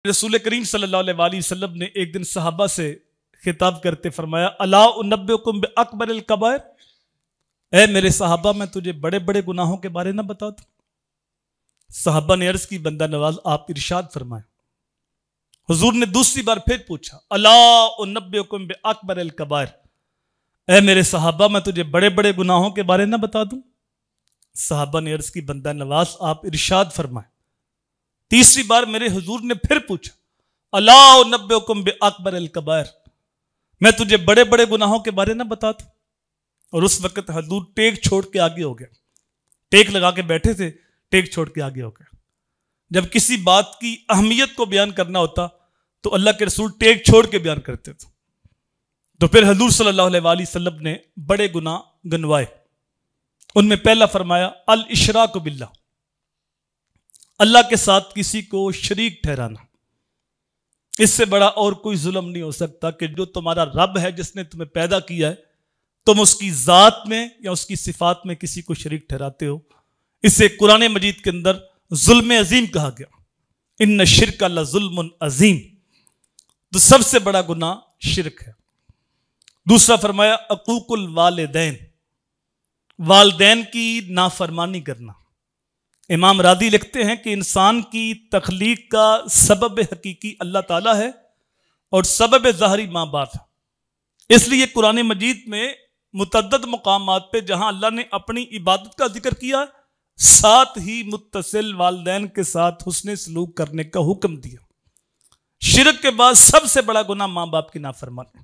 رسول کریم صلی اللہ علیہ وآلہ وسلم نے ایک دن صحابہ سے خطاب کرتے فرمایا الا انبئکم باکبر الکبائر، اے میرے صحابہ میں تجھے بڑے بڑے گناہوں کے بارے نہ بتا دوں؟ صحابہ نے عرض کی بندہ نواز آپ ارشاد فرمائیں۔ حضور نے دوسری بار پھر پوچھا الا انبئکم باکبر الکبائر، اے میرے صحابہ میں تجھے بڑے بڑے گناہوں کے بارے نہ بتا دوں؟ صحابہ نے عرض کی بندہ نواز آپ ارشاد فرمائیں۔ تیسری بار میرے حضور نے پھر پوچھا الا انبئکم باکبر الکبائر، میں تجھے بڑے بڑے گناہوں کے بارے نہ بتا دوں؟ اور اس وقت حضور ٹیک چھوڑ کے آگے ہو گیا، ٹیک لگا کے بیٹھے تھے، ٹیک چھوڑ کے آگے ہو گیا۔ جب کسی بات کی اہمیت کو بیان کرنا ہوتا تو اللہ کے رسول ٹیک چھوڑ کے بیان کرتے تھے۔ تو پھر حضور صلی اللہ علیہ وآلہ وسلم نے بڑے گناہ گنوائے، ان میں پہلا فرمایا الاشراک باللہ، اللہ کے ساتھ کسی کو شریک ٹھہرانا۔ اس سے بڑا اور کوئی ظلم نہیں ہو سکتا کہ جو تمہارا رب ہے جس نے تمہیں پیدا کیا ہے، تم اس کی ذات میں یا اس کی صفات میں کسی کو شریک ٹھہراتے ہو۔ اسے قرآن مجید کے اندر ظلم عظیم کہا گیا، ان الشرک لظلم عظیم، تو سب سے بڑا گناہ شرک ہے۔ دوسرا فرمایا عقوق الوالدین، والدین کی نافرمانی کرنا۔ امام راضی لکھتے ہیں کہ انسان کی تخلیق کا سبب حقیقی اللہ تعالیٰ ہے اور سبب ظاہری ماں باپ ہے۔ اس لیے قرآن مجید میں متعدد مقامات پہ جہاں اللہ نے اپنی عبادت کا ذکر کیا، ساتھ ہی متصل والدین کے ساتھ حسن سلوک کرنے کا حکم دیا۔ شرک کے بعد سب سے بڑا گناہ ماں باپ کی نافرمانی۔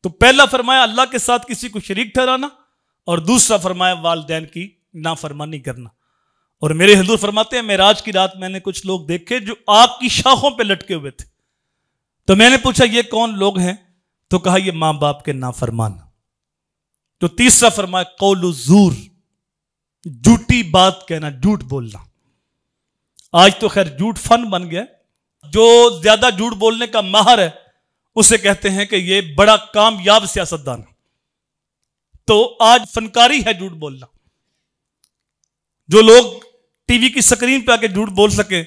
تو پہلا فرمایا اللہ کے ساتھ کسی کو شریک ٹھہرانا، اور دوسرا فرمایا والدین کی نافرمانی کرنا۔ اور میرے حضور فرماتے ہیں معراج کی رات میں نے کچھ لوگ دیکھے جو آگ کی شاخوں پہ لٹکے ہوئے تھے، تو میں نے پوچھا یہ کون لوگ ہیں؟ تو کہا یہ ماں باپ کے نافرمان۔ تو تیسرا فرمایا قول الزور، جھوٹی بات کہنا، جھوٹ بولنا۔ آج تو خیر جھوٹ فن بن گیا، جو زیادہ جھوٹ بولنے کا ماہر ہے اسے کہتے ہیں کہ یہ بڑا کامیاب سیاستدان ہے۔ تو آج فنکاری ہے جھوٹ بولنا۔ جو لوگ ٹی وی کی سکرین پہ آ کے جھوٹ بول سکے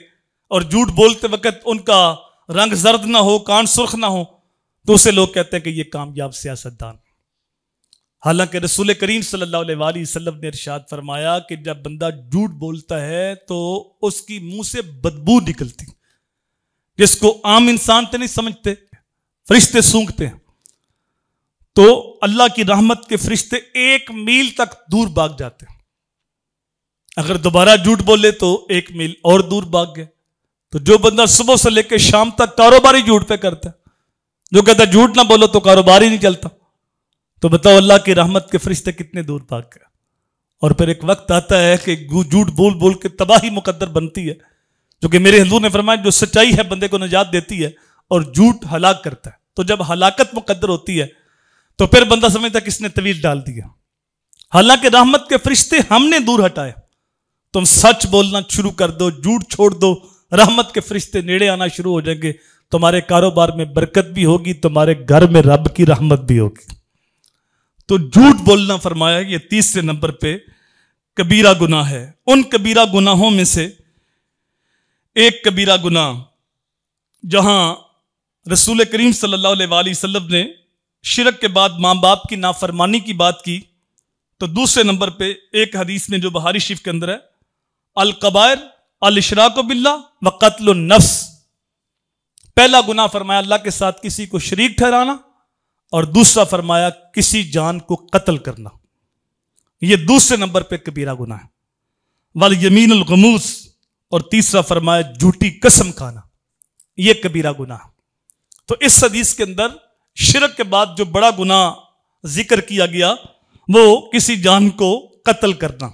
اور جھوٹ بولتے وقت ان کا رنگ زرد نہ ہو، کان سرخ نہ ہو، تو اسے لوگ کہتے ہیں کہ یہ کامیاب سیاستدان۔ حالانکہ رسول کریم صلی اللہ علیہ وآلہ وسلم نے ارشاد فرمایا کہ جب بندہ جھوٹ بولتا ہے تو اس کی منہ سے بدبو نکلتی، جس کو عام انسان تو نہیں سمجھتے، فرشتے سونگتے ہیں۔ تو اللہ کی رحمت کے فرشتے 1 میل تک دور بھاگ جاتے ہیں۔ اگر دوبارہ جھوٹ بولے تو 1 میل اور دور بھاگ گئے۔ تو جو بندہ صبح سے لے کے شام تک کاروباری جھوٹ پہ کرتا ہے، جو کہتا ہے جھوٹ نہ بولو تو کاروبار ہی نہیں چلتا، تو بتاؤ اللہ کی رحمت کے فرشتے کتنے دور بھاگ گئے۔ اور پھر ایک وقت آتا ہے کہ جھوٹ بول بول کے تباہی مقدر بنتی ہے، جو کہ میرے حضور نے فرمایا جو سچائی ہے بندے کو نجات دیتی ہے اور جھوٹ ہلاک کرتا ہے۔ تو جب ہلاکت مقدر ہوتی ہے تو پھر بندہ سمجھتا ہے کس نے طویل ڈال دیا۔ حالانکہ رحمت کے فرشتے ہم نے دور ہٹائے۔ تم سچ بولنا شروع کر دو، جھوٹ چھوڑ دو، رحمت کے فرشتے نیڑے آنا شروع ہو جائیں گے، تمہارے کاروبار میں برکت بھی ہوگی، تمہارے گھر میں رب کی رحمت بھی ہوگی۔ تو جھوٹ بولنا فرمایا یہ تیسرے نمبر پہ کبیرہ گناہ ہے۔ ان کبیرہ گناہوں میں سے ایک کبیرہ گناہ جہاں رسول کریم صلی اللہ علیہ وآلہ وسلم نے شرک کے بعد ماں باپ کی نافرمانی کی بات کی، تو دوسرے نمبر پہ ایک حدیث میں جو بخاری شریف کے اندر ہے القبائر الاشراک باللہ وقتل النفس۔ پہلا گناہ فرمایا اللہ کے ساتھ کسی کو شریک ٹھہرانا، اور دوسرا فرمایا کسی جان کو قتل کرنا۔ یہ دوسرے نمبر پہ کبیرہ گناہ ہے۔ والیمین الغموس، اور تیسرا فرمایا جھوٹی قسم کھانا، یہ کبیرہ گناہ۔ تو اس حدیث کے اندر شرک کے بعد جو بڑا گناہ ذکر کیا گیا وہ کسی جان کو قتل کرنا۔